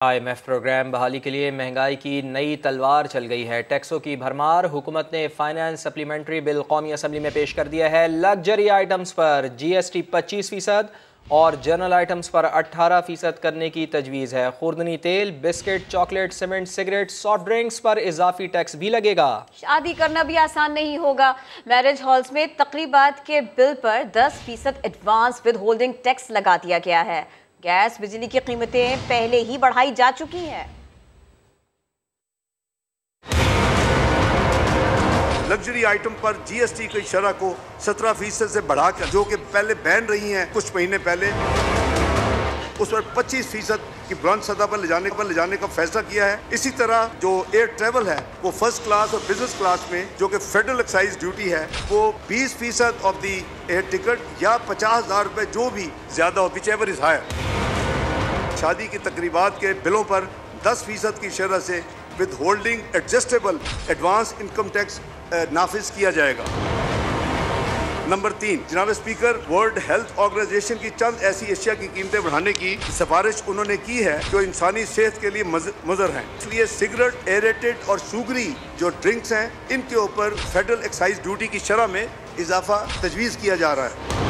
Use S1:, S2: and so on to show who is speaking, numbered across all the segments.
S1: IMF programme बहाली के लिए महंगाई की नई तलवार चल गई है। टैक्सों की भरमार। हुकूमत ने फाइनेंस सप्लीमेंट्री बिल कौमी असम्बली में पेश कर दिया है। लग्जरी आइटम्स पर GST 25% और जनरल आइटम्स पर 18% करने की तजवीज़ है। खुर्दनी तेल, biscuit, chocolate, cement, cigarette, soft drinks पर इजाफी टैक्स भी लगेगा।
S2: शादी करना भी आसान नहीं होगा। मैरिज हॉल्स में तकरीबात के बिल पर 10% एडवांस विद होल्डिंग टैक्स लगा दिया गया है। गैस बिजली की कीमतें पहले ही बढ़ाई जा चुकी हैं।
S3: लग्जरी आइटम पर GST की शरह को 17% से बढ़ाकर, जो कि पहले बैन रही हैं कुछ महीने पहले, उस पर 25% की बुलंद सतह पर ले जाने का फैसला किया है। इसी तरह जो एयर ट्रेवल है वो फर्स्ट क्लास और बिजनेस क्लास में, जो कि फेडरल एक्साइज ड्यूटी है, वो 20% ऑफ दी एयर टिकट या 50,000 रुपए जो भी ज्यादा हो, विच एवर इज हायर। शादी की तकरीबात के बिलों पर 10% की शरह से withholding adjustable advance income tax नाफिज किया जाएगा। नंबर 3, जनाब स्पीकर, वर्ल्ड हेल्थ ऑर्गेनाइजेशन की चंद ऐसी एशिया की कीमतें बढ़ाने की सिफारिश उन्होंने की है जो इंसानी सेहत के लिए मुज़र हैं। इसलिए सिगरेट, एरेटेड और शुगरी जो ड्रिंक्स हैं, इनके ऊपर फेडरल एक्साइज ड्यूटी की शरह में इजाफा तजवीज़ किया जा रहा है।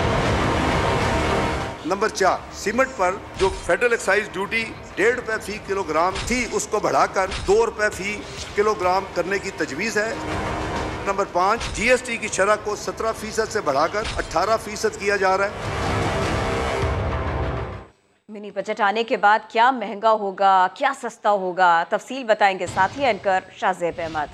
S3: नंबर 4, सीमेंट पर जो फेडरल एक्साइज ड्यूटी 1.5 रुपये फी किलोग्राम थी, उसको बढ़ाकर 2 रुपये फी किलोग्राम करने की तजवीज़ है। नंबर 5, GST की शरह को 17% से बढ़ाकर 18% किया जा रहा है।
S2: मिनी बजट आने के बाद क्या महंगा होगा, क्या सस्ता होगा, तफसील बताएंगे साथी एंकर शाहजेब अहमद।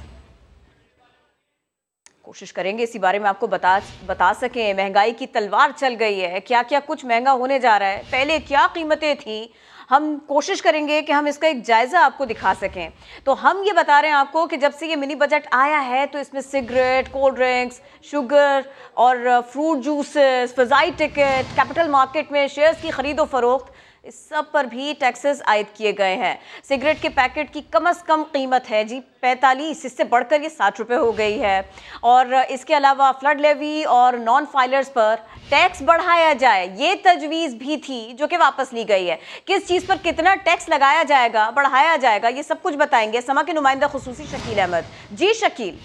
S2: कोशिश करेंगे इसी बारे में आपको बता सकें। महंगाई की तलवार चल गई है, क्या क्या कुछ महंगा होने जा रहा है, पहले क्या कीमतें थी, हम कोशिश करेंगे कि हम इसका एक जायज़ा आपको दिखा सकें। तो हम ये बता रहे हैं आपको कि जब से ये मिनी बजट आया है तो इसमें सिगरेट, कोल्ड ड्रिंक्स, शुगर और फ्रूट जूसेस, फ़ज़ाई टिकट, कैपिटल मार्केट में शेयर्स की ख़रीदो फरोख्त, इस सब पर भी टैक्सेस आयद किए गए हैं। सिगरेट के पैकेट की कम से कम कीमत है जी 45, इससे बढ़कर ये 60 रुपये हो गई है। और इसके अलावा फ्लड लेवी और नॉन फाइलर्स पर टैक्स बढ़ाया जाए, ये तजवीज़ भी थी जो कि वापस ली गई है। किस चीज़ पर कितना टैक्स लगाया जाएगा, बढ़ाया जाएगा, ये सब कुछ बताएंगे समा के नुमाइंदा खुसूसी शकील अहमद। जी शकील।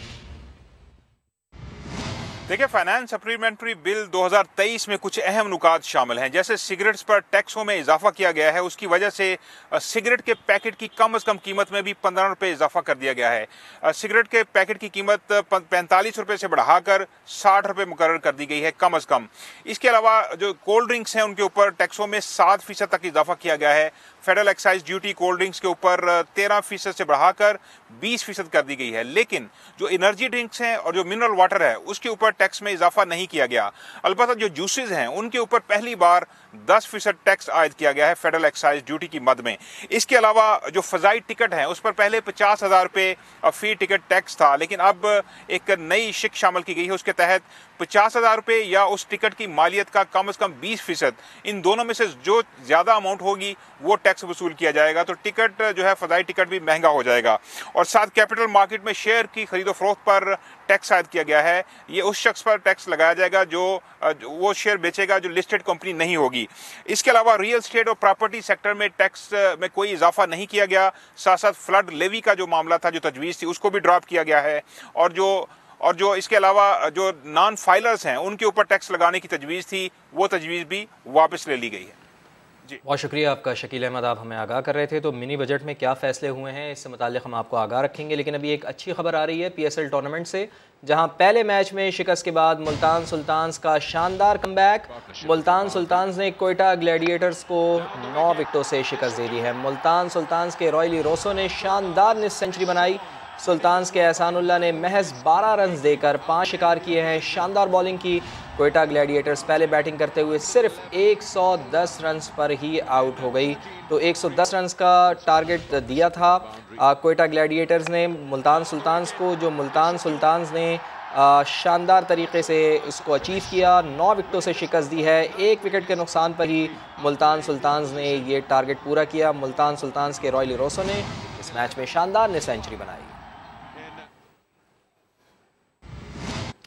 S4: देखिए, फाइनेंस सप्लीमेंट्री बिल 2023 में कुछ अहम नुकात शामिल हैं। जैसे सिगरेट्स पर टैक्सों में इजाफा किया गया है, उसकी वजह से सिगरेट के पैकेट की कम से कम कीमत में भी 15 रुपये इजाफा कर दिया गया है। सिगरेट के पैकेट की कीमत 45 रुपये से बढ़ाकर 60 रुपये मुकर्रर कर दी गई है कम से कम। इसके अलावा जो कोल्ड ड्रिंक्स हैं उनके ऊपर टैक्सों में 7% तक इजाफा किया गया है। Federal excise duty cold drinks के ऊपर 13% से बढ़ाकर 20% कर दी गई है। लेकिन जो एनर्जी ड्रिंक्स हैं और जो मिनरल वाटर है उसके ऊपर टैक्स में इजाफा नहीं किया गया। अलबत्ता जो जूसेस हैं उनके ऊपर पहली बार 10% टैक्स आयद किया गया है फेडरल एक्साइज ड्यूटी की मद में। इसके अलावा जो फ़ज़ाई टिकट हैं उस पर पहले 50,000 रुपये फ़ी टिकट टैक्स था, लेकिन अब एक नई शिक शामिल की गई है। उसके तहत 50,000 रुपये या उस टिकट की मालियत का कम से कम 20%, इन दोनों में से जो ज़्यादा अमाउंट होगी वो टैक्स वसूल किया जाएगा। तो टिकट जो है फ़ज़ाई टिकट भी महंगा हो जाएगा। और साथ कैपिटल मार्केट में शेयर की खरीदो फरोख्त पर टैक्स आयद किया गया है। ये उस शख्स पर टैक्स लगाया जाएगा जो वो शेयर बेचेगा जो लिस्टेड कंपनी नहीं होगी। इसके अलावा रियल एस्टेट और प्रॉपर्टी सेक्टर में टैक्स में कोई इजाफा नहीं किया गया। साथ साथ फ्लड लेवी का जो मामला था, जो तजवीज़ थी, उसको भी ड्रॉप किया गया है। और जो इसके अलावा जो नॉन फाइलर्स हैं उनके ऊपर टैक्स लगाने की तजवीज़ थी, वो तजवीज़ भी वापस ले ली गई है।
S1: बहुत शुक्रिया आपका शकील अहमद, आप हमें आगाह कर रहे थे। तो मिनी बजट में क्या फ़ैसले हुए हैं इससे मुताल्लिक़ हम आपको आगाह रखेंगे। लेकिन अभी एक अच्छी खबर आ रही है PSL टूर्नामेंट से, जहां पहले मैच में शिकस्त के बाद मुल्तान सुल्तान्स का शानदार कमबैक। मुल्तान सुल्तान्स ने कोयटा ग्लैडिएटर्स को 9 विकेटों से शिकस्त दे दी है। मुल्तान सुल्तान्स के रॉयली रोसो ने शानदार निस्फ सेंचुरी बनाई। सुल्तान्स के एहसानुल्लाह ने महज 12 रन देकर 5 शिकार किए हैं। शानदार बॉलिंग की कोयटा ग्लैडिएटर्स पहले बैटिंग करते हुए सिर्फ 110 रन पर ही आउट हो गई। तो 110 रन का टारगेट दिया था कोयटा ग्लैडिएटर्स ने मुल्तान सुल्तान्स को, जो मुल्तान सुल्तान्स ने शानदार तरीके से इसको अचीव किया। 9 विकेटों से शिकस्त दी है। 1 विकेट के नुकसान पर ही मुल्तान सुल्तान्स ने ये टारगेट पूरा किया। मुल्तान सुल्तान्स के रॉयली रोसो ने इस मैच में शानदार ने सेंचुरी बनाई।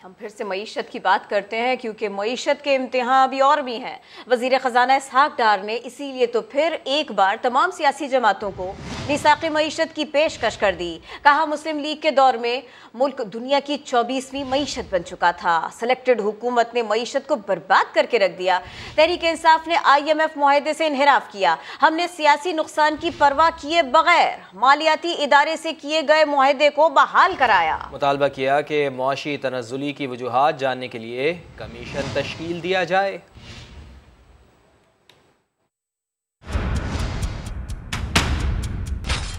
S2: हम हम फिर से मईशत की बात करते हैं क्योंकि मईशत के इम्तिहान अभी और भी हैं। वज़ीर ख़जाना इसहाक डार ने इसीलिए तो फिर एक बार तमाम सियासी जमातों को निसाक़ मईशत की पेशकश कर दी। कहा मुस्लिम लीग के दौर में मुल्क दुनिया की 24वीं मईशत बन चुका था। सिलेक्टेड हुकूमत ने मईशत को बर्बाद करके रख दिया। तहरीक इंसाफ ने IMF मुआहदे से इन्हिराफ किया। हमने सियासी नुकसान की परवाह किए बगैर मालियाती इदारे से किए गए मुआहदे को बहाल कराया।
S1: मुतालबा किया कि मुआशी तनज़्ज़ुली की वजूहात जानने के लिए कमीशन तश्कील दिया जाए।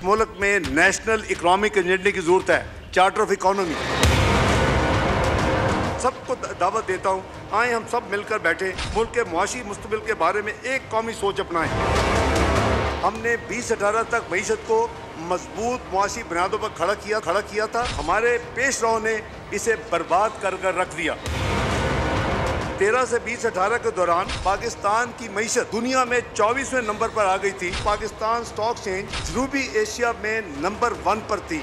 S3: मुल्क में नेशनल इकोनॉमिक एजेंडे की जरूरत है, चार्टर ऑफ इकोनॉमी। सबको दावत देता हूँ, आए हम सब मिलकर बैठे मुल्क के मुआशी मुस्तकबिल के बारे में एक कौमी सोच अपनाएं। हमने 2018 तक मईशत को मजबूत मुआशी बुनियादों पर खड़ा किया था। हमारे पेशराओं ने इसे बर्बाद कर रख दिया। 13 से 2018 के दौरान पाकिस्तान की मईशत दुनिया में 24वें नंबर पर आ गई थी। पाकिस्तान स्टॉक एक्सचेंज जनूबी एशिया में नंबर 1 पर थी।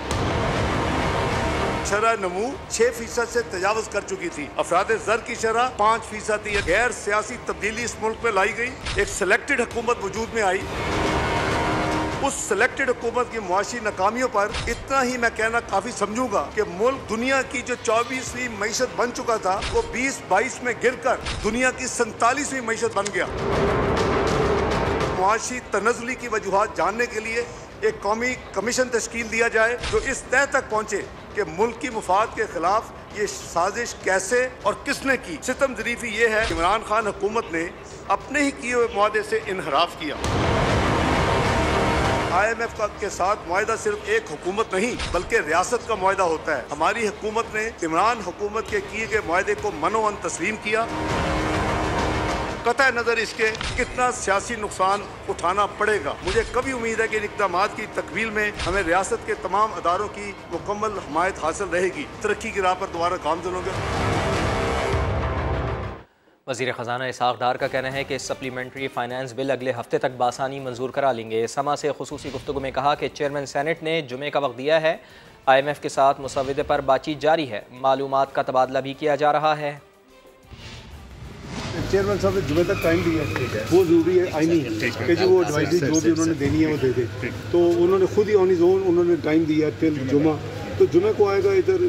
S3: शरह नमू 6% से तजावज कर चुकी थी। अफराद ज़र की शरह 5% थी। गैर सियासी तब्दीली इस मुल्क में लाई गई। एक सिलेक्टेड हुकूमत वजूद में आई। उस सिलेक्टेड हुकूमत की मुआशी नाकामियों पर इतना ही मैं कहना काफी समझूंगा कि मुल्क दुनिया की जो 24वीं मईशत बन चुका था वो 2022 में गिरकर दुनिया की 47वीं मईशत बन गया। मुआशी तनज़्ज़ुली की वजूहात जानने के लिए एक कौमी कमीशन तश्कील दिया जाए जो इस तय तक पहुँचे कि मुल्क की मुफाद के खिलाफ ये साजिश कैसे और किसने की। सितम ज़रीफ़ी ये है, इमरान खान हुकूमत ने अपने ही किए हुए मुआहदे से इनहराफ किया। IMF के साथ मुआहदा सिर्फ एक हुकूमत नहीं बल्कि रियासत का मुआहदा होता है। हमारी हुकूमत ने इमरान हुकूमत के किए गए मुआहदे को मनोअन तस्लीम किया। कतई नज़र इसके कितना सियासी नुकसान उठाना पड़ेगा, मुझे कभी उम्मीद है कि इन इक़दामात की तकमील में हमें रियासत के तमाम अदारों की मुकम्मल हमायत हासिल रहेगी। तरक्की की राह पर दोबारा गामज़न होंगे।
S1: वज़ीर ख़जाना इसहाक डार का कहना है कि सप्लीमेंट्री फाइनेंस बिल अगले हफ्ते तक बासानी मंजूर करा लेंगे। समा से खुसूसी गुफ्तगू में कहा कि चेयरमैन सेनेट ने जुमे का वक्त दिया है। IMF के साथ मुसव्वदे पर बातचीत जारी है। मालूमात का तबादला भी किया जा रहा है।
S5: चेयरमैन साहब ने जुमे तक टाइम दिया है, वो जरूरी है आईनी है कि जी वो एडवाइजरी जो भी उन्होंने देनी है वो दे दे। तो उन्होंने खुद ही ऑन हिज ओन उन्होंने टाइम दिया टिल जुमा। तो जुमे को आएगा, इधर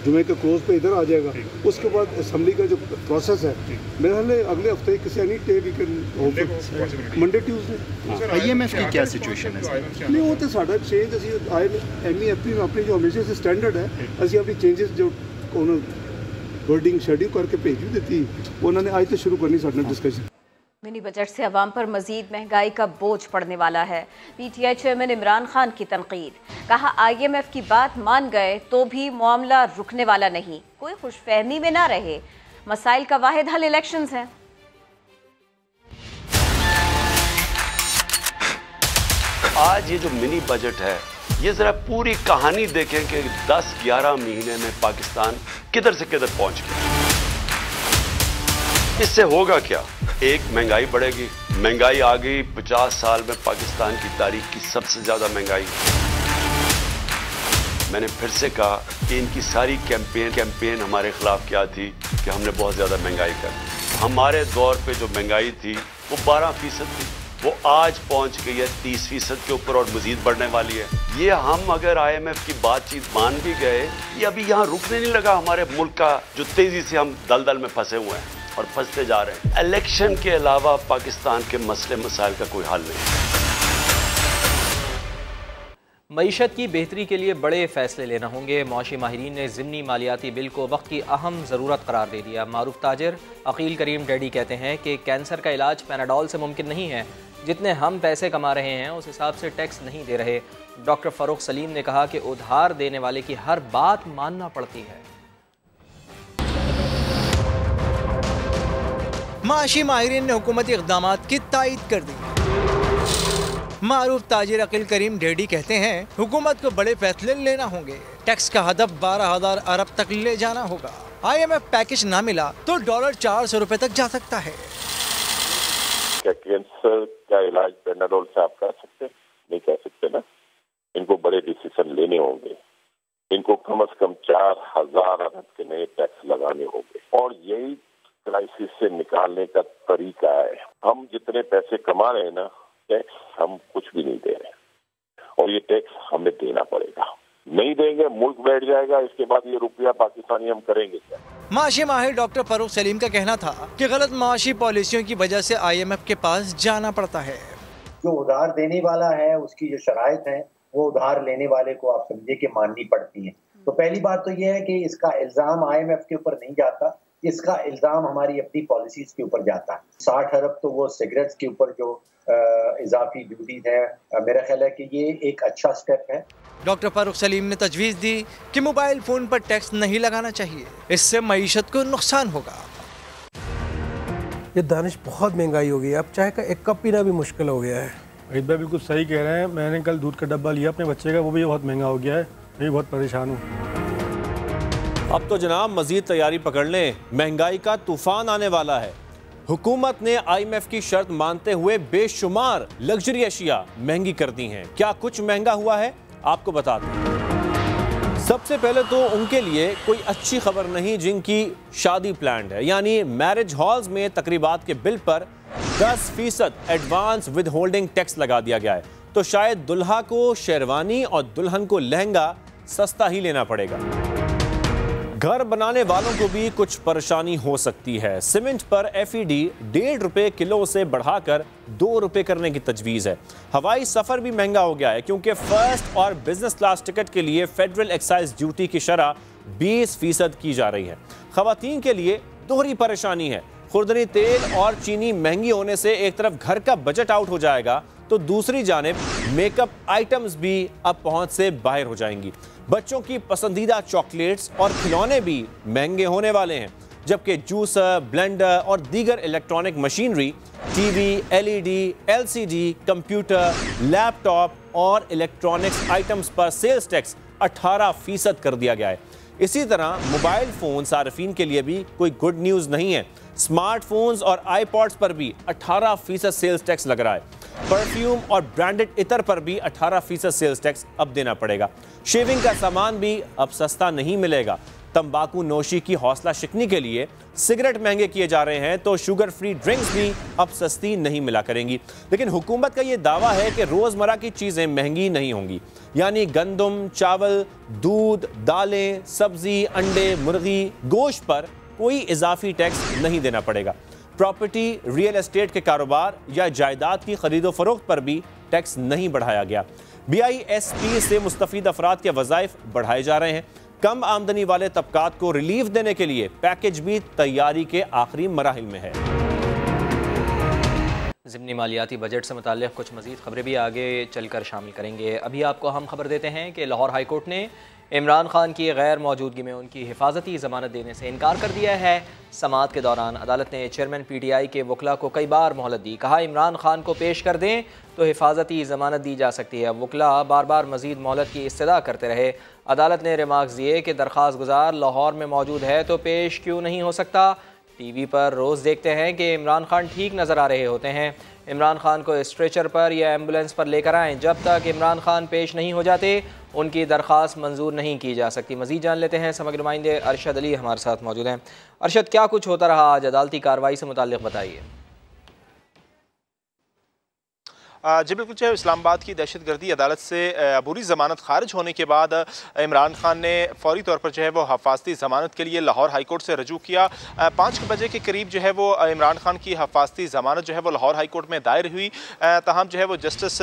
S5: जुमे के क्लोज पे इधर आ जाएगा। उसके बाद असम्बली का जो प्रोसेस है मेरे ख्याल में अगले हफ्ते किसी any day we can Monday Tuesday.
S6: IMF की क्या सिचुएशन है?
S5: नहीं वो तो साढ़ा चेंज असी MEFP में अपनी जो हमेशा से स्टैंडर्ड है असी अपनी चेंजेस जो उन्होंने वर्डिंग शेड्यूल करके भेज भी देती उन्होंने आज तो शुरू करनी साढ़े डिस्कशन।
S2: मिनी बजट से अवाम पर मजीद महंगाई का बोझ पड़ने वाला है। PTI चेयरमैन इमरान खान की तनकीद। कहा IMF की बात मान गए तो भी मामला रुकने वाला नहीं, कोई खुशफहमी में ना रहे। मसाइल का वाहिद हल इलेक्शंस हैं।
S7: आज ये जो मिनी बजट है ये जरा पूरी कहानी देखें कि 10-11 महीने में पाकिस्तान किधर से किधर पहुंच गया। इससे होगा क्या? एक, महंगाई बढ़ेगी। महंगाई आ गई 50 साल में पाकिस्तान की तारीख की सबसे ज्यादा महंगाई। मैंने फिर से कहा कि इनकी सारी कैंपेन हमारे खिलाफ क्या थी कि हमने बहुत ज्यादा महंगाई कर दी। हमारे दौर पे जो महंगाई थी वो 12% थी, वो आज पहुंच गई है 30% के ऊपर और मजीद बढ़ने वाली है। ये हम अगर IMF की बातचीत मान भी गए, ये अभी यहाँ रुकने नहीं लगा हमारे मुल्क का जो तेजी से हम दलदल में फंसे हुए हैं और फंसते जा रहे हैं। इलेक्शन के अलावा पाकिस्तान के मसले मसाइल का कोई हल नहीं।
S1: मईशत की बेहतरी के लिए बड़े फैसले लेना होंगे। मुआशी माहिरीन ने ज़िमनी मालियाती बिल को वक्त की अहम ज़रूरत करार दे दिया। मारूफ ताजिर अकील करीम डैडी कहते हैं कि कैंसर का इलाज पैनाडोल से मुमकिन नहीं है। जितने हम पैसे कमा रहे हैं उस हिसाब से टैक्स नहीं दे रहे। डॉक्टर फ़ारूक सलीम ने कहा कि उधार देने वाले की हर बात मानना पड़ती है।
S8: माशी माहिरीन ने हुकूमती इक़दामात की तायीद कर दी। मारूफ ताजिर अकील करीम ढेडी कहते हैं हुकूमत को बड़े फैसले लेना होंगे। टैक्स का हदफ 12,000 अरब तक ले जाना होगा। IMF पैकेज ना मिला तो $400 तक जा सकता है।
S9: क्या कैंसर का इलाज पैनाडोल से आप कर सकते? नहीं कर सकते ना। इनको बड़े डिसीजन लेने होंगे। इनको उनको कम से कम 4,000 अरब के नए टैक्स लगाने होंगे और यही क्राइसिस से निकालने का तरीका है। हम जितने पैसे कमा रहे हैं ना, टैक्स हम कुछ भी नहीं दे रहे और ये टैक्स हमें देना पड़ेगा। नहीं देंगे मुल्क बैठ जाएगा। इसके बाद ये रुपया पाकिस्तानी हम करेंगे क्या?
S8: माशी माहिर डॉक्टर फारूक सलीम का कहना था कि गलत माशी पॉलिसियों की वजह से IMF के पास जाना पड़ता है।
S10: जो उधार देने वाला है उसकी जो शराइत है वो उधार लेने वाले को आप समझिए कि माननी पड़ती है। तो पहली बात तो ये है कि इसका इल्जाम IMF के ऊपर नहीं जाता, इसका इल्जाम हमारी अपनी पॉलिसीज के ऊपर जाता है। 60 अरब तो वो सिगरेट्स के ऊपर जो इजाफी ड्यूटीज है, मेरा ख्याल है कि ये एक अच्छा स्टेप है।
S8: डॉक्टर फारूक सलीम ने तजवीज़ दी कि मोबाइल फ़ोन पर टैक्स नहीं लगाना चाहिए, इससे मईशत को नुकसान होगा।
S11: ये दानिश बहुत महंगाई हो गई है, अब चाय का एक कप पीना भी मुश्किल हो गया है।
S5: वहीद भाई बिल्कुल सही कह रहे हैं। मैंने कल दूध का डब्बा लिया अपने बच्चे का, वो भी बहुत महंगा हो गया है। मैं भी बहुत परेशान हूँ।
S12: अब तो जनाब मजीद तैयारी पकड़ लें, महंगाई का तूफान आने वाला है। हुकूमत ने IMF की शर्त मानते हुए बेशुमार लग्जरी अशिया महंगी कर दी हैं। क्या कुछ महंगा हुआ है आपको बताते हैं। सबसे पहले तो उनके लिए कोई अच्छी खबर नहीं जिनकी शादी प्लान्ड है, यानी मैरिज हॉल्स में तकरीबात के बिल पर 10% एडवांस विद होल्डिंग टैक्स लगा दिया गया है। तो शायद दुल्हा को शेरवानी और दुल्हन को लहंगा सस्ता ही लेना पड़ेगा। घर बनाने वालों को भी कुछ परेशानी हो सकती है। सीमेंट पर FED 1.5 रुपए किलो से बढ़ाकर 2 रुपए करने की तजवीज़ है। हवाई सफ़र भी महंगा हो गया है क्योंकि फर्स्ट और बिजनेस क्लास टिकट के लिए फेडरल एक्साइज ड्यूटी की शरह 20% की जा रही है। ख़वातीन के लिए दोहरी परेशानी है। खुर्दनी तेल और चीनी महंगी होने से एक तरफ घर का बजट आउट हो जाएगा तो दूसरी जानिब मेकअप आइटम्स भी अब पहुंच से बाहर हो जाएंगी। बच्चों की पसंदीदा चॉकलेट्स और खिलौने भी महंगे होने वाले हैं, जबकि जूसर, ब्लेंडर और दीगर electronic machinery, TV, LED, LCD, computer, laptop और इलेक्ट्रॉनिक्स आइटम्स पर सेल्स टैक्स 18% कर दिया गया है। इसी तरह मोबाइल फ़ोन सार्फिन के लिए भी कोई गुड न्यूज़ नहीं है। स्मार्टफोन्स और iPods पर भी 18% सेल्स टैक्स लग रहा है। परफ्यूम और ब्रांडेड इतर पर भी 18% सेल्स टैक्स अब देना पड़ेगा। शेविंग का सामान भी अब सस्ता नहीं मिलेगा। तंबाकू नोशी की हौसला शिकनी के लिए सिगरेट महंगे किए जा रहे हैं तो शुगर फ्री ड्रिंक्स भी अब सस्ती नहीं मिला करेंगी। लेकिन हुकूमत का ये दावा है कि रोज़मर्रा की चीज़ें महंगी नहीं होंगी, यानी गंदम, चावल, दूध, दालें, सब्जी, अंडे, मुर्गी, गोश्त पर कोई इजाफी टैक्स नहीं देना पड़ेगा। प्रॉपर्टी, रियल एस्टेट के कारोबार या जायदाद की खरीदो फरोख्त पर भी टैक्स नहीं बढ़ाया गया। BISP से मुस्तफीद अफराद के वज़ाइफ बढ़ाए जा रहे हैं। कम आमदनी वाले तबकात को रिलीफ देने के लिए पैकेज भी तैयारी के आखिरी मराहिल में है।
S1: ज़िमनी मालियाती बजट से मुताल्लिक़ कुछ मज़ीद खबरें भी आगे चलकर शामिल करेंगे। अभी आपको हम खबर देते हैं कि लाहौर हाई कोर्ट ने इमरान खान की गैर मौजूदगी में उनकी हिफाजती ज़मानत देने से इनकार कर दिया है। समाअत के दौरान अदालत ने चेयरमैन PTI के वकला को कई बार मोहलत दी। कहा इमरान खान को पेश कर दें तो हिफाजती ज़मानत दी जा सकती है। वकला बार बार मज़ीद मोहलत की इस्तदा करते रहे। अदालत ने रिमार्क्स दिए कि दरख्वास्त गुजार लाहौर में मौजूद है तो पेश क्यों नहीं हो सकता। TV पर रोज़ देखते हैं कि इमरान खान ठीक नज़र आ रहे होते हैं। इमरान खान को स्ट्रेचर पर या एम्बुलेंस पर लेकर आएँ। जब तक इमरान खान पेश नहीं हो जाते उनकी दरख्वास्त मंजूर नहीं की जा सकती। मज़ीद जान लेते हैं, समग्र नुमाइंदे अरशद अली हमारे साथ मौजूद हैं। अरशद, क्या कुछ होता रहा आज अदालती कार्रवाई से मुताल्लिक़ बताइए।
S13: जी बिल्कुल, चाहे इस्लामाबाद की दहशतगर्दी अदालत से अबूरी ज़मानत खारिज होने के बाद इमरान खान ने फौरी तौर पर जो है वो हफाजती ज़मानत के लिए लाहौर हाई कोर्ट से रजू किया। 5 बजे के करीब जो है वो इमरान खान की हफाजती ज़मानत जो है वो लाहौर हाई कोर्ट में दायर हुई। ताहम जो है वो जस्टिस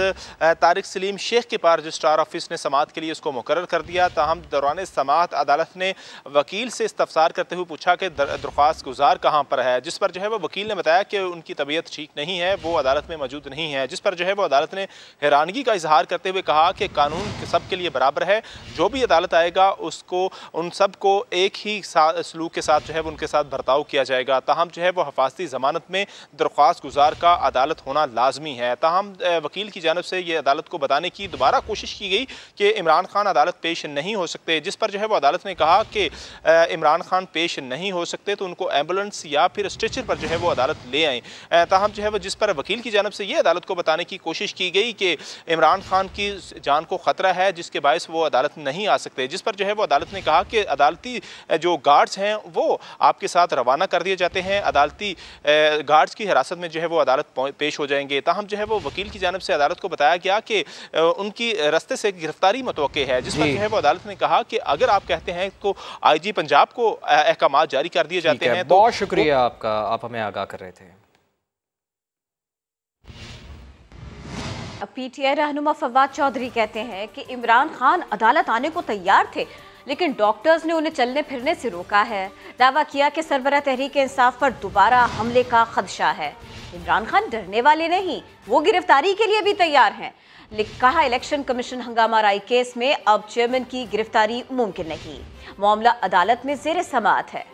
S13: तारिक सलीम शेख के पास रजिस्ट्रार ऑफिस ने समाअत के लिए उसको मुकर्रर कर दिया। ताहम दौरान समाअत अदालत ने वकील से इस्तफसार करते हुए पूछा कि दरख्वास्त गुजार कहाँ पर है, जिस पर जो है वो वकील ने बताया कि उनकी तबीयत ठीक नहीं है, वो अदालत में मौजूद नहीं है। जिस पर जो है वो अदालत ने हैरानगी का इजहार करते हुए कहा कि कानून सब के लिए बराबर है, जो भी अदालत आएगा उसको उन सब को एक ही सलूक के साथ जो है वो उनके साथ बर्ताव किया जाएगा। ताहम जो है वो हफाजती ज़मानत में दरख्वास्त गुजार का अदालत होना लाजमी है। ताहम वकील की जानब से ये अदालत को बताने की दोबारा कोशिश की गई कि इमरान खान अदालत पेश नहीं हो सकते, जिस पर जो है वो अदालत ने कहा कि इमरान खान पेश नहीं हो सकते तो उनको एम्बुलेंस या फिर स्ट्रेचर पर जो है वो अदालत ले आएँ। ताहम जो है वो जिस पर वकील की जानब से ये अदालत को बताने की कोशिश की गई कि इमरान खान की जान को ख़तरा है जिसके बायस वो अदालत नहीं आ सकते, जिस पर जो है वो अदालत ने कहा कि अदालती जो गार्ड्स हैं वो आपके साथ रवाना कर दिए जाते हैं, अदालती गार्ड्स की हिरासत में जो है वो अदालत पेश हो जाएंगे। ताहम जो है वो वकील की जानिब से अदालत को बताया गया कि उनकी रस्ते से गिरफ्तारी मुतवक्के है, जिस पर जो है वो अदालत ने कहा कि अगर आप कहते हैं तो IG पंजाब को अहकाम जारी कर दिए जाते हैं।
S1: बहुत शुक्रिया आपका, आप हमें आगाह कर रहे थे।
S2: PTI रहनुमा फवाद चौधरी कहते हैं कि इमरान खान अदालत आने को तैयार थे, लेकिन डॉक्टर्स ने उन्हें चलने फिरने से रोका है। दावा किया कि सरबराह तहरीक इंसाफ पर दोबारा हमले का खदशा है। इमरान खान डरने वाले नहीं, वो गिरफ्तारी के लिए भी तैयार हैं। कहा इलेक्शन कमीशन हंगामा राई केस में अब चेयरमैन की गिरफ्तारी मुमकिन नहीं, मामला अदालत में ज़ेर समाअत है।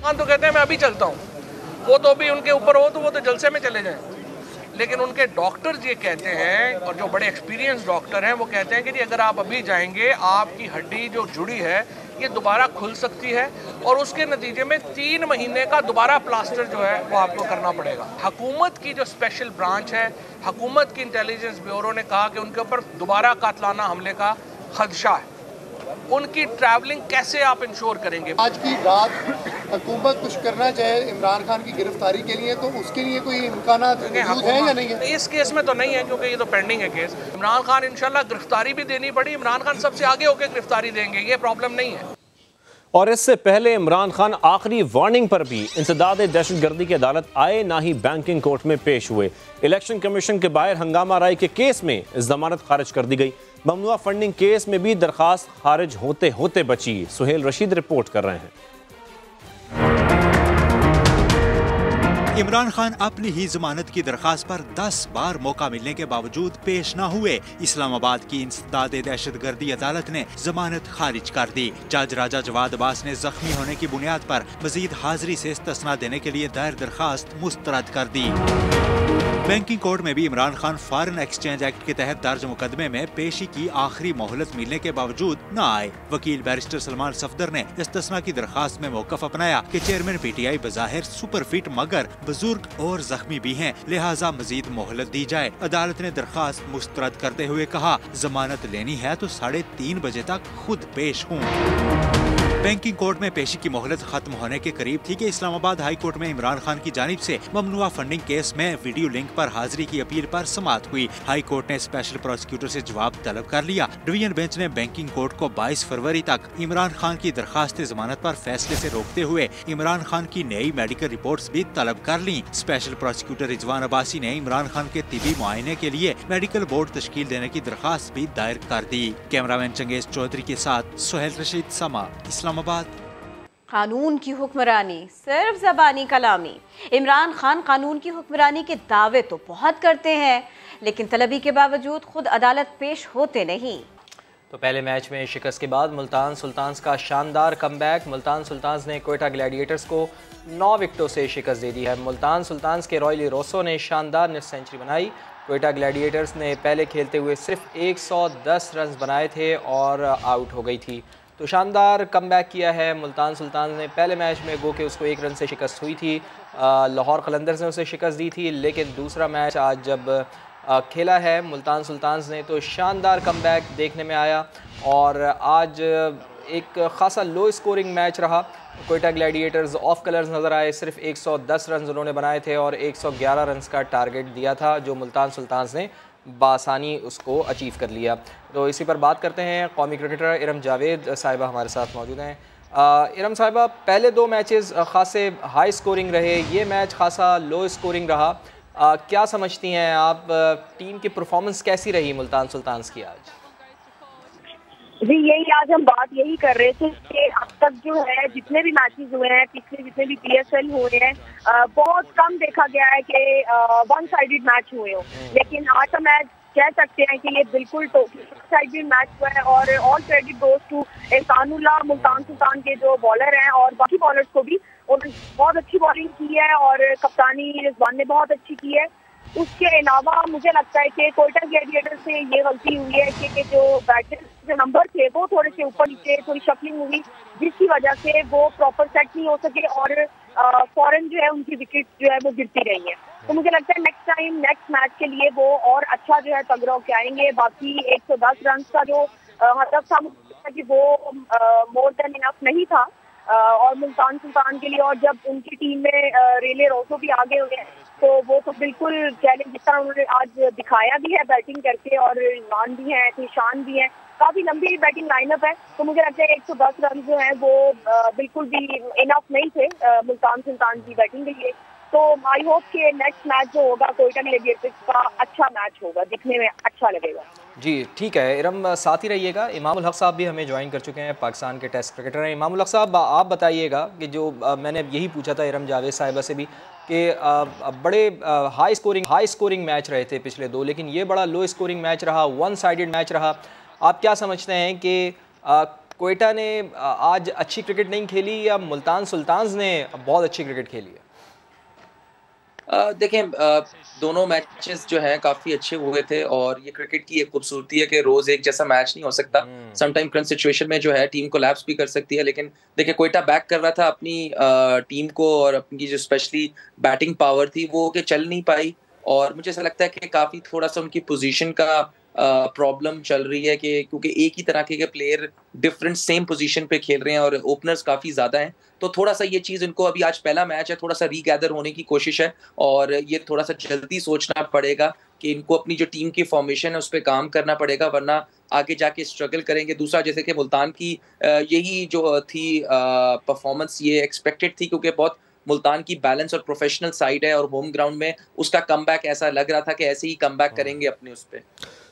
S14: तो कहते हैं मैं अभी चलता हूँ, वो तो अभी उनके ऊपर हो तो वो तो जलसे में चले जाएं, लेकिन उनके डॉक्टर्स ये कहते हैं, और जो बड़े एक्सपीरियंस डॉक्टर हैं वो कहते हैं कि जी अगर आप अभी जाएंगे आपकी हड्डी जो जुड़ी है ये दोबारा खुल सकती है और उसके नतीजे में 3 महीने का दोबारा प्लास्टर जो है वो आपको करना पड़ेगा। हुकूमत की जो स्पेशल ब्रांच है, हुकूमत की इंटेलिजेंस ब्यूरो ने कहा कि उनके ऊपर दोबारा कातलाना हमले का खदशा है। उनकी ट्रैवलिंग कैसे आप इंश्योर करेंगे? आज की रात हुकूमत कुछ करना चाहे इमरान खान की गिरफ्तारी के लिए, तो उसके लिए कोई इम्कान है या नहीं है? इस केस में तो नहीं है क्योंकि ये तो पेंडिंग है केस। इमरान खान इंशाल्लाह गिरफ्तारी भी देनी पड़ी, इमरान खान सबसे आगे होकर गिरफ्तारी देंगे, ये प्रॉब्लम नहीं है।
S12: और इससे पहले इमरान खान आखिरी वार्निंग पर भी इंसदाद दहशतगर्दी की अदालत आए ना ही बैंकिंग कोर्ट में पेश हुए। इलेक्शन कमीशन के बाहर हंगामा राय के केस में जमानत खारिज कर दी गई। ममनुआ फंडिंग केस में भी दरखास्त खारिज होते होते बची। सुहेल रशीद रिपोर्ट कर रहे हैं।
S15: इमरान खान अपनी ही जमानत की दरखास्त पर 10 बार मौका मिलने के बावजूद पेश न हुए। इस्लामाबाद की इंसदाद दहशतगर्दी अदालत ने जमानत खारिज कर दी। जज राजा जवाद अब्बास ने जख्मी होने की बुनियाद पर मजीद हाजिरी से इस्तिस्ना देने के लिए दायर दरखास्त मुस्तरद कर दी। बैंकिंग कोर्ट में भी Imran Khan foreign exchange act के तहत दर्ज मुकदमे में पेशी की आखिरी मोहलत मिलने के बावजूद न आए। वकील बैरिस्टर सलमान सफदर ने इस्तिस्ना की दरखास्त में मौकफ अपनाया कि चेयरमैन PTI बज़ाहिर सुपर फिट मगर बुजुर्ग और जख्मी भी हैं, लिहाजा मजीद मोहलत दी जाए। अदालत ने दरखास्त मुस्तरद करते हुए कहा, जमानत लेनी है तो 3:30 बजे तक खुद पेश हूँ। बैंकिंग कोर्ट में पेशी की मोहलत खत्म होने के करीब थी कि इस्लामाबाद हाई कोर्ट में इमरान खान की जानिब से ममनुआ फंडिंग केस में वीडियो लिंक पर हाजिरी की अपील पर समाअत हुई। हाई कोर्ट ने स्पेशल प्रोसिक्यूटर से जवाब तलब कर लिया। डिवीजन बेंच ने बैंकिंग कोर्ट को 22 फरवरी तक इमरान खान की दरखास्त जमानत पर फैसले से रोकते हुए इमरान खान की नई मेडिकल रिपोर्ट्स भी तलब कर ली। स्पेशल प्रोसिक्यूटर रिजवान अब्बासी ने इमरान खान के तिबी मुआयने के लिए मेडिकल बोर्ड तश्कील देने की दरखास्त भी दायर कर दी। कैमरामैन चंगेज चौधरी के साथ सुहेल रशीद, समा, इस्लामाबाद।
S2: कानून की हुक्मरानी सिर्फ ज़बानी कलामी। इमरान खान कानून की हुक्मरानी के दावे तो बहुत करते हैं, लेकिन तलबी के बावजूद खुद अदालत पेश होते नहीं।
S1: तो पहले मैच में शिकस्त के बाद मुल्तान सुल्तान्स का शानदार कमबैक। मुल्तान सुल्तान्स ने क्वेटा ग्लैडिएटर्स को 9 विकेटों से शिकस्त दे दी है। मुल्तान सुल्तान्स के रॉयली रोसो ने शानदार निफ्ट सेंचुरी बनाई। क्वेटा ग्लैडिएटर्स ने पहले खेलते हुए सिर्फ 110 रन बनाए थे और आउट हो गई थी। तो शानदार कमबैक किया है मुल्तान सुल्तान ने। पहले मैच में गो के उसको 1 रन से शिकस्त हुई थी, लाहौर कलंदर्स ने उसे शिकस्त दी थी, लेकिन दूसरा मैच आज जब खेला है मुल्तान सुल्तान्स ने तो शानदार कमबैक देखने में आया और आज एक खासा लो स्कोरिंग मैच रहा। क्वेटा ग्लैडिएटर्स ऑफ कलर्स नज़र आए, सिर्फ 110 रन उन्होंने बनाए थे और 111 रन का टारगेट दिया था जो मुल्तान सुल्तान्स ने बासानी उसको अचीव कर लिया। तो इसी पर बात करते हैं। कौमी क्रिकेटर इरम जावेद साहिबा हमारे साथ मौजूद हैं। इरम साहिबा, पहले 2 मैचेस खासे हाई स्कोरिंग रहे, ये मैच खासा लो स्कोरिंग रहा, क्या समझती हैं आप, टीम की परफॉर्मेंस कैसी रही मुल्तान सुल्तान्स की आज?
S16: जी यही आज हम बात यही कर रहे थे कि अब तक जो है जितने भी मैचेस हुए हैं, पिछले जितने भी PSL हुए हैं, बहुत कम देखा गया है कि वन साइडेड मैच हुए हो, लेकिन आज का मैच कह सकते हैं कि ये बिल्कुल टोटल साइडेड मैच हुआ है। और all credit goes to Ehsanullah, Multan Sultan के जो बॉलर हैं और बाकी बॉलर्स को भी, उन्होंने बहुत अच्छी बॉलिंग की है और कप्तानी रिजवान ने बहुत अच्छी की है। उसके अलावा मुझे लगता है कि कोयटा ग्लैडिएटर से ये गलती हुई है कि जो बैटर्स जो नंबर थे वो थोड़े से ऊपर नीचे, थोड़ी शफलिंग हुई, जिसकी वजह से वो प्रॉपर सेट नहीं हो सके और फौरन जो है उनकी विकेट जो है वो गिरती रही है। तो मुझे लगता है नेक्स्ट टाइम नेक्स्ट मैच के लिए वो और अच्छा जो है तगड़ा होके आएंगे। बाकी 110 रन का जो हदफ था कि वो मोर देन इनफ नहीं था और मुल्तान सुल्तान के लिए, और जब उनकी टीम में रेले रोसो भी आगे हुए हैं तो वो तो बिल्कुल चैलेंज जितना उन्होंने आज दिखाया भी है बैटिंग करके, और इमरान भी हैं, निशान भी हैं, काफी लंबी बैटिंग लाइनअप है। तो मुझे लगता है 110 रन जो है वो बिल्कुल भी इनफ नहीं थे मुल्तान सुल्तान की बैटिंग के लिए। तो आई होप कि नेक्स्ट मैच जो होगा कोयटा ग्लैडिएटर्स का अच्छा मैच होगा, दिखने में अच्छा लगेगा।
S1: जी ठीक है इरम, साथ ही रहिएगा। इमामुल हक साहब भी हमें ज्वाइन कर चुके हैं, पाकिस्तान के टेस्ट क्रिकेटर हैं। इमामुल हक साहब आप बताइएगा कि जो मैंने यही पूछा था इरम जावेद साहिबा से भी कि बड़े हाई स्कोरिंग मैच रहे थे पिछले दो, लेकिन ये बड़ा लो स्कोरिंग मैच रहा, वन साइडेड मैच रहा। आप क्या समझते हैं कि कोयटा ने आज अच्छी क्रिकेट नहीं खेली या मुल्तान सुल्तान्स ने बहुत अच्छी क्रिकेट खेली है?
S17: देखें, दोनों मैचेस जो हैं काफ़ी अच्छे हुए थे और ये क्रिकेट की एक खूबसूरती है कि रोज़ एक जैसा मैच नहीं हो सकता। समटाइम क्रंच सिचुएशन में जो है टीम कोलैप्स भी कर सकती है, लेकिन देखिए कोयटा बैक कर रहा था अपनी टीम को और अपनी जो स्पेशली बैटिंग पावर थी वो कि चल नहीं पाई। और मुझे ऐसा लगता है कि काफ़ी थोड़ा सा उनकी पोजीशन का प्रॉब्लम चल रही है कि क्योंकि एक ही तरह के प्लेयर डिफरेंट सेम पोजीशन पे खेल रहे हैं और ओपनर्स काफ़ी ज़्यादा हैं, तो थोड़ा सा ये चीज़ इनको अभी आज पहला मैच है, थोड़ा सा रीगैदर होने की कोशिश है और ये थोड़ा सा जल्दी सोचना पड़ेगा कि इनको अपनी जो टीम की फॉर्मेशन है उस पर काम करना पड़ेगा, वरना आगे जाके स्ट्रगल करेंगे। दूसरा जैसे कि मुल्तान की यही जो थी परफॉर्मेंस ये एक्सपेक्टेड थी क्योंकि बहुत मुल्तान की बैलेंस और प्रोफेशनल साइड है और होम ग्राउंड में उसका कमबैक ऐसा लग रहा था कि ऐसे ही कमबैक करेंगे अपने उस पर।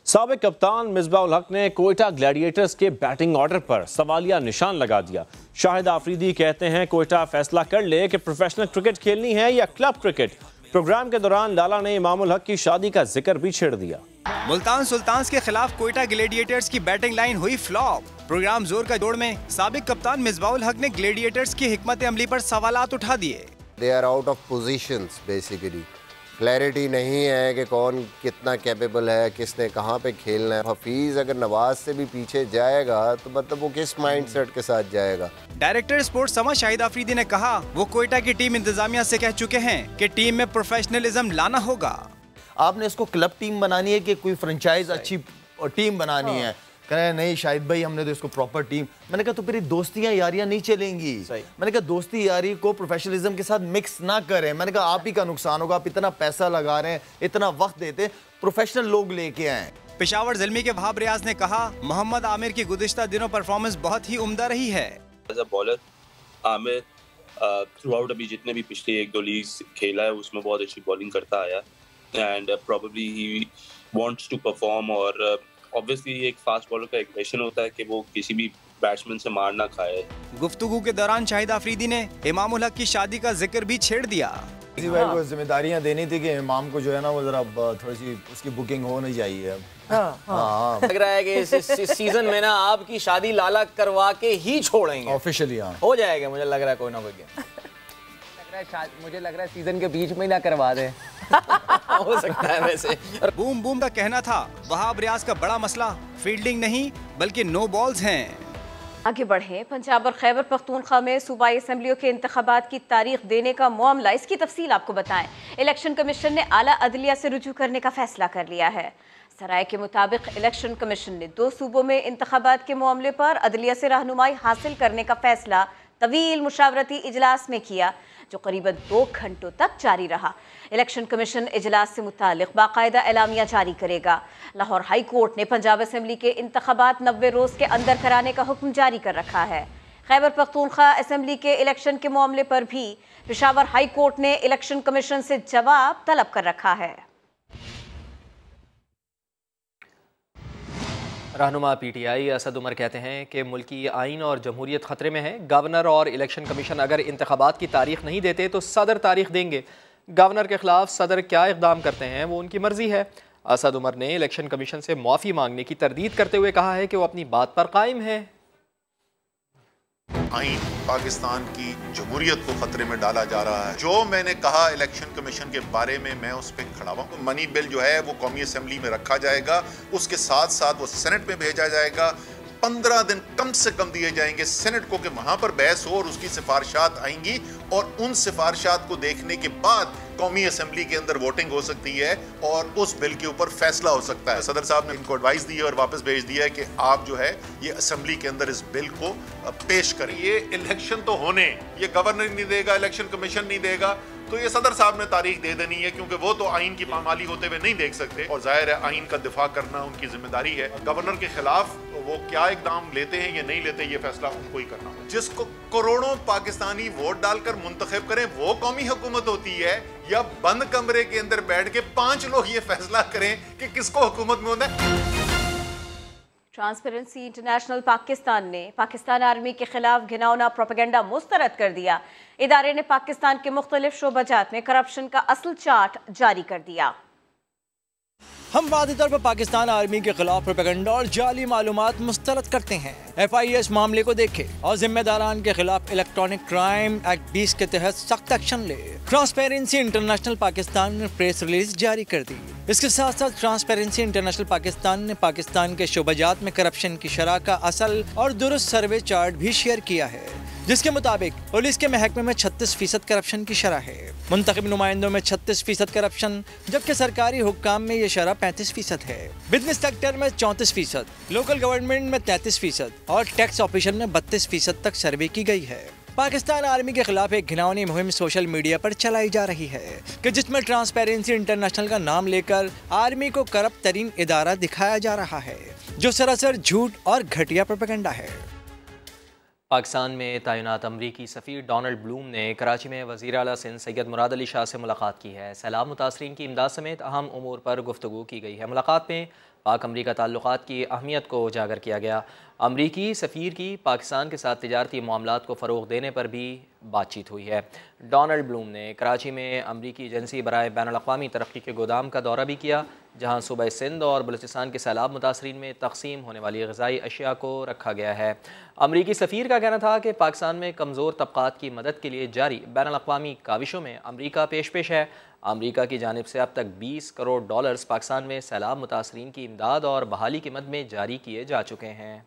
S12: साबिक कप्तान मिसबाहुल हक ने कोयटा ग्लैडिएटर्स के बैटिंग ऑर्डर पर सवालिया निशान लगा दिया। शाहिद आफरीदी कहते हैं कोयटा फैसला कर ले कि प्रोफेशनल क्रिकेट खेलनी है या क्लब क्रिकेट। प्रोग्राम के दौरान लाला ने इमामुल हक की शादी का जिक्र भी छेड़ दिया।
S8: मुल्तान सुल्तान्स के खिलाफ कोयटा ग्लैडिएटर्स की बैटिंग लाइन हुई फ्लॉप। प्रोग्राम जोर का जोड़ में साबिक कप्तान मिसबाहुल हक ने ग्लैडिएटर्स की हिकमत अमली पर सवालात उठा दिए।
S18: They are out of positions, basically clarity नहीं है कि कौन कितना कैपेबल है, किसने कहाँ पे खेलना है। हफीज अगर नवाज से भी पीछे जाएगा तो मतलब वो किस माइंडसेट के साथ जाएगा।
S8: डायरेक्टर स्पोर्ट्स समा शाहिद आफरीदी ने कहा वो कोयटा की टीम इंतजामिया से कह चुके हैं कि टीम में प्रोफेशनलिज्म लाना होगा।
S19: आपने इसको क्लब टीम बनानी है कि कोई फ्रेंचाइज अच्छी टीम बनानी है? कह रहे नहीं शाहिद भाई हमने तो इसको प्रॉपर टीम। मैंने कहा तो फिर दोस्तियां यारियां नहीं चलेंगी। मैंने कहा दोस्ती यारी को प्रोफेशनलिज्म के साथ मिक्स ना करें। मैंने कहा आप ही का नुकसान होगा, आप इतना पैसा लगा रहे हैं, इतना वक्त देते, प्रोफेशनल लोग लेके आए।
S8: पेशावर ज़िल्मी के वहाब रियाज ने कहा मोहम्मद आमिर की गुज़िश्ता दिनों परफॉर्मेंस बहुत ही उम्दा रही है।
S20: As a bowler Aamir throughout अभी जितने भी पिछले 1-2 लीग्स खेला है उसमें बहुत अच्छी बॉलिंग करता आया and probably he wants to perform. और ऑब्वियसली एक फास्ट बॉलर का एक मिशन होता है कि वो किसी भी बैट्समैन से मार ना खाए।
S8: गुफ्तगू के दौरान शाहिद आफरीदी ने इमामुल हक की शादी का जिक्र भी छेड़ दिया।
S19: किसी भाई को जिम्मेदारियां देनी थी कि इमाम को जो है ना वो जरा थोड़ी सी उसकी बुकिंग होनी चाहिए।
S12: लग रहा है कि इस सीजन में ना आपकी शादी लाला करवा के ही छोड़ेंगे
S19: ऑफिशियली।
S12: हो जाएगा, मुझे लग रहा है कोई ना कोई
S21: मुझे लग रहा है सीजन के बीच में ही ना करवा दे।
S12: हो सकता है वैसे।
S8: बूम बूम का कहना था वहाब रियाज का बड़ा मसला फील्डिंग नहीं बल्कि नो बॉल्स हैं।
S2: आगे बढ़े। पंजाब और खैबर पख्तूनख्वा में सूबाई असम्बलियों के इंतखाबात की तारीख देने का मामला, इसकी तफसील आपको बताएं। इलेक्शन कमीशन ने आला अदलिया से रुजू करने का फैसला कर लिया है। सराय के मुताबिक इलेक्शन कमीशन ने 2 सूबों में इंतखाबात के मामले पर अदलिया से रहनुमाई हासिल करने का फैसला तवील मुशावरती इजलास में किया जो करीबन 2 घंटों तक जारी रहा। इलेक्शन कमीशन इजलास से मुतालिक बाकायदा एलामिया जारी करेगा। लाहौर हाई कोर्ट ने पंजाब असम्बली के इंतखाबात 90 रोज़ के अंदर कराने का हुक्म जारी कर रखा है। खैबर पख्तूनख्वा असम्बली के इलेक्शन के मामले पर भी पेशावर हाई कोर्ट ने इलेक्शन कमीशन से जवाब तलब कर रखा है।
S1: रहनुमा पीटीआई असद उमर कहते हैं कि मुल्की आइन और जमहूरियत ख़तरे में है। गवर्नर और इलेक्शन कमीशन अगर इंतखाबात की तारीख नहीं देते तो सदर तारीख देंगे। गवर्नर के खिलाफ सदर क्या इक़दाम करते हैं वो उनकी मर्जी है। असद उमर ने इलेक्शन कमीशन से माफ़ी मांगने की तरदीद करते हुए कहा है कि वो अपनी बात पर कायम है।
S4: आइन पाकिस्तान की जमहूरियत को खतरे में डाला जा रहा है। जो मैंने कहा इलेक्शन कमीशन के बारे में, मैं उस पर खड़ा हूँ। मनी बिल जो है वो कौमी असम्बली में रखा जाएगा, उसके साथ साथ वो सेनेट में भेजा जाएगा। 15 दिन कम से कम दिए जाएंगे सेनेट को कि वहां पर बहस हो और उसकी सिफारिशात आएंगी और उन सिफारिशात को देखने के बाद कौमी असम्बली के अंदर वोटिंग हो सकती है और उस बिल के ऊपर फैसला हो सकता है। सदर साहब ने इनको एडवाइस दी है और वापस भेज दिया है कि आप जो है ये असम्बली के अंदर इस बिल को पेश करें। ये इलेक्शन तो होने, ये गवर्नर नहीं देगा, इलेक्शन कमीशन नहीं देगा, तो ये सदर साहब ने तारीख दे देनी है, क्योंकि वो तो आइन की पामाली होते हुए नहीं देख सकते और जाहिर है आइन का दिफा करना उनकी जिम्मेदारी है। गवर्नर के खिलाफ वो क्या इकदाम लेते हैं या नहीं लेते, ये फैसला उनको ही करना है। जिसको करोड़ों पाकिस्तानी वोट डालकर मुंतखब करें वो कौमी हुकूमत होती है, या बंद कमरे के अंदर बैठ के 5 लोग ये फैसला करें कि किसको हुकूमत में होना है।
S2: ट्रांसपेरेंसी इंटरनेशनल पाकिस्तान ने पाकिस्तान आर्मी के खिलाफ घिनौना प्रोपेगेंडा मुस्तरद कर दिया। इदारे ने पाकिस्तान के मुख्तलिफ शोबाजात में करप्शन का असल चार्ट जारी कर दिया।
S8: हम वादी तौर पर पाकिस्तान आर्मी के खिलाफ प्रोपेगेंडा और जाली मालूमात मुस्तरद करते हैं। FIA इस मामले को देखे और जिम्मेदारान के खिलाफ इलेक्ट्रॉनिक क्राइम एक्ट 20 के तहत सख्त एक्शन ले। ट्रांसपेरेंसी इंटरनेशनल पाकिस्तान ने प्रेस रिलीज जारी कर दी। इसके साथ साथ ट्रांसपेरेंसी इंटरनेशनल पाकिस्तान ने पाकिस्तान के शोबाजात में करप्शन की शरह का असल और दुरुस्त सर्वे चार्ट भी शेयर किया है, जिसके मुताबिक पुलिस के महकमे में 36% करप्शन की शरह है, मुंतखब नुमाइंदों में 36% करप्शन, जबकि सरकारी हुक्काम में ये शरह 35% है। बिजनेस सेक्टर में 34%, लोकल गवर्नमेंट में 33% और टैक्स ऑफिसर में 32% तक सर्वे की गई है। पाकिस्तान आर्मी के खिलाफ एक घिनौनी मुहिम सोशल मीडिया पर चलाई जा रही है कि जिसमें ट्रांसपेरेंसी इंटरनेशनल का नाम लेकर आर्मी को करप्ट तरीन इदारा दिखाया जा रहा है, जो सरासर झूठ और घटिया प्रोपेगेंडा है।
S1: पाकिस्तान में तैनात अमरीकी सफ़ीर डोनाल्ड ब्लूम ने कराची में वज़ीर आला सिंध सैयद मुराद अली शाह से मुलाकात की है। सैलाब मुतासरीन की इमदाद समेत अहम उमूर पर गुफ्तगू की गई है। मुलाकात में पाक अमरीका ताल्लुक़ात की अहमियत को उजागर किया गया। अमरीकी सफ़ीर की पाकिस्तान के साथ तिजारती मामलात को फ़रोग़ देने पर भी बातचीत हुई है। डोनाल्ड ब्लूम ने कराची में अमरीकी एजेंसी बराए बैनुल-अक़वामी तरक्की के गोदाम का दौरा भी किया, जहाँ सूबा सिंध और बलूचिस्तान के सैलाब मुतासरीन में तकसीम होने वाली ग़िज़ाई अशिया को रखा गया है। अमरीकी सफ़ीर का कहना था कि पाकिस्तान में कमज़ोर तबक़ात की मदद के लिए जारी बैनुल-अक़वामी काविशों में अमरीका पेश है। अमरीका की जानिब से अब तक $20 करोड़ पाकिस्तान में सैलाब मुतासरीन की इमदाद और बहाली की मद में जारी किए जा चुके हैं।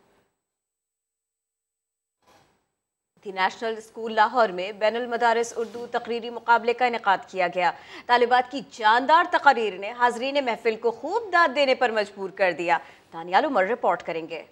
S2: नेशनल स्कूल लाहौर में बैनुल मदारिस उर्दू तकरीरी मुकाबले का इनेकाद किया गया। तालिबात की जानदार तकरीर ने हाज़रीन महफिल को खूब दाद देने पर मजबूर कर दिया। दानियाल उमर रिपोर्ट करेंगे।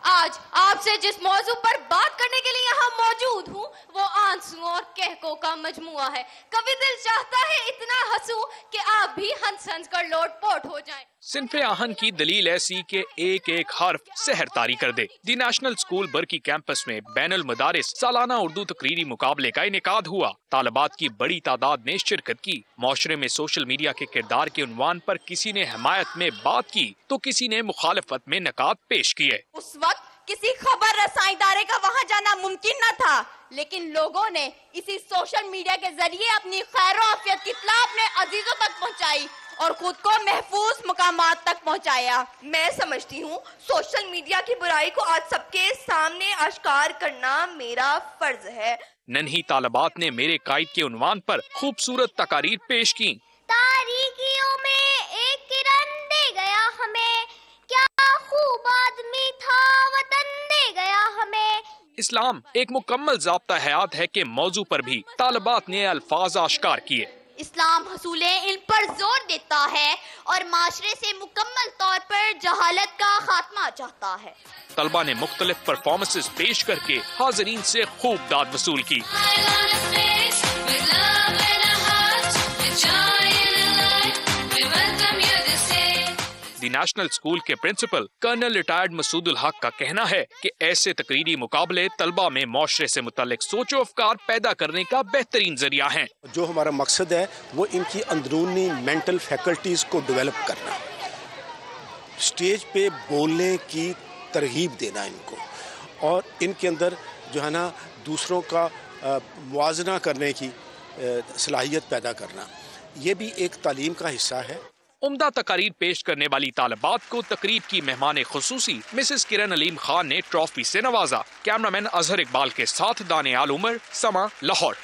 S22: आज आपसे जिस मौजू पर बात करने के लिए यहाँ मौजूद हूँ वो आंसुओं और कहकों का मजमुआ है। कभी दिल चाहता है इतना हंसूं कि आप भी हंस हंस कर लोटपोट हो जाएं।
S23: सिनफे आहन की दलील ऐसी कि एक एक हर्फ सहर तारी कर दे। दी नेशनल स्कूल बर्की कैंपस में बैनुल मदारिस सालाना उर्दू तकरीरी मुकाबले का इनेकाद हुआ। तालिबात की बड़ी तादाद ने शिरकत की। माशरे में सोशल मीडिया के किरदार के उन्वान पर किसी ने हमायत में बात की तो किसी ने मुखालफत में नकाद पेश किए।
S22: उस वक्त किसी खबर रसाई इदारे का वहाँ जाना मुमकिन न था, लेकिन लोगों ने इसी सोशल मीडिया के जरिए अपनी खैर आफियत की इत्तला अपने अजीजों तक पहुँचाई और खुद को महफूज मुकामात तक पहुँचाया। मैं समझती हूँ सोशल मीडिया की बुराई को आज सबके सामने आश्कार करना मेरा फर्ज है।
S23: नन्ही तालिबात ने मेरे कायद के उन्वान पर खूबसूरत तकारीर पेश की।
S22: तारीकियों में एक किरण दे गया हमें, क्या खूब आदमी था वतन दे गया हमें।
S23: इस्लाम एक मुकम्मल ज़ाब्ता हयात है के मौजू पर भी तालिबात ने अल्फाज आश्कार किए।
S22: इस्लाम हसूले इन पर जोर देता है और माशरे से मुकम्मल तौर पर जहालत का खात्मा चाहता है।
S23: तलबा ने मुख्तलिफ परफॉर्मेंसेस पेश करके हाज़रीन से खूब दाद वसूल की। दी नेशनल स्कूल के प्रिंसिपल कर्नल रिटायर्ड मसूदुल हक का कहना है कि ऐसे तकरीरी मुकाबले तलबा में माशरे से मुतालिक सोचो अफकार पैदा करने का बेहतरीन जरिया है।
S24: जो हमारा मकसद है वो इनकी अंदरूनी मेंटल फैकल्टीज को डेवलप करना, स्टेज पे बोलने की तरगीब देना इनको, और इनके अंदर जो है ना दूसरों का मुआजना करने की सलाहियत पैदा करना, ये भी एक तालीम का हिस्सा है।
S23: उम्दा तकारीर पेश करने वाली तालिबात को तकरीब की मेहमान खुसूसी मिसेस किरण अलीम खान ने ट्रॉफी से नवाजा। कैमरामैन अजहर इकबाल के साथ दानियाल उमर, समा, लाहौर।